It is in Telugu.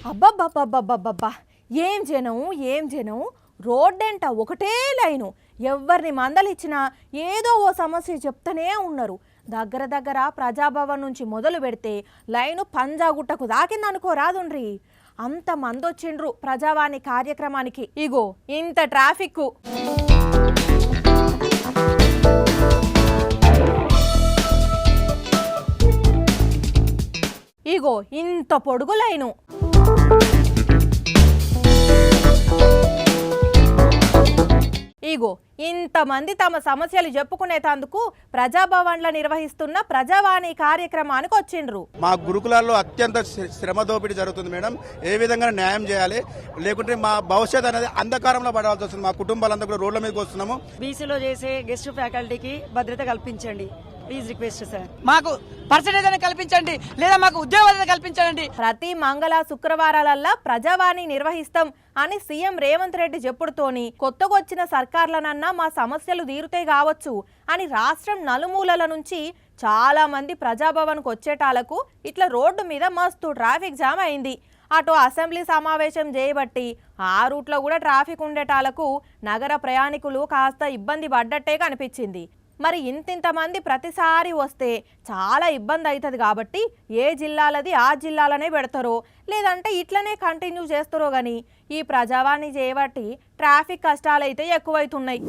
అబ్బబ్బబ్బబ్బబ్బబ్బా! ఏం జనం రోడ్డెంట ఒకటే లైను. ఎవ్వరిని మందలిచ్చినా ఏదో ఓ సమస్య చెప్తూనే ఉన్నారు. దగ్గర ప్రజాభవన్ నుంచి మొదలు పెడితే లైను పంజాగుట్టకు దాకిందనుకోరాదుండ్రి. అంత మందొచ్చిండ్రు ప్రజావాణి కార్యక్రమానికి. ఇగో ఇంత ట్రాఫిక్కు. ఇగో ఇంత పొడుగు లైను. ఇగో ఇంతమంది తమ సమస్యలు చెప్పుకునేందుకు ప్రజాభవన్లో నిర్వహిస్తున్న ప్రజావాణి కార్యక్రమానికి వచ్చిండ్రు. మా గురుకులాల్లో అత్యంత శ్రమ దోపిడీ జరుగుతుంది మేడం. ఏ విధంగా న్యాయం చేయాలి, లేకుంటే మా భవిష్యత్ అనేది అంధకారంలో పడాల్సి వస్తుంది. మా కుటుంబాలంతా కూడా రోడ్ల మీదకి వస్తున్నాము. బీసీలో చేసే గెస్ట్ ఫ్యాకల్టీకి భద్రత కల్పించండి. ప్లీజ్ రిక్వెస్ట్ సార్, మాకు పర్సెంటేజ్ అని కల్పించండి, లేదా మాకు ఉద్యోగాలను కల్పించండి. ప్రతి మంగళ శుక్రవారాలల్లా ప్రజావాణి నిర్వహిస్తాం అని సీఎం రేవంత్ రెడ్డి చెప్పుడుతోని కొత్తగొచ్చిన సర్కార్లనన్నా మా సమస్యలు తీరుతే కావచ్చు అని రాష్ట్రం నలుమూలల నుంచి చాలా మంది ప్రజాభవన్కు వచ్చేటాలకు ఇట్లా రోడ్డు మీద మస్తు ట్రాఫిక్ జామ్ అయింది. అటు అసెంబ్లీ సమావేశం చేయబట్టి ఆ రూట్లో కూడా ట్రాఫిక్ ఉండేటాలకు నగర ప్రయాణికులు కాస్త ఇబ్బంది పడ్డట్టే కనిపించింది. మరి ఇంతింతమంది ప్రతిసారి వస్తే చాలా ఇబ్బంది అవుతుంది కాబట్టి ఏ జిల్లాలది ఆ జిల్లాలనే పెడతారో, లేదంటే ఇట్లనే కంటిన్యూ చేస్తారో కానీ ఈ ప్రజావాణి చేయబట్టి ట్రాఫిక్ కష్టాలు అయితే ఎక్కువైతున్నాయి.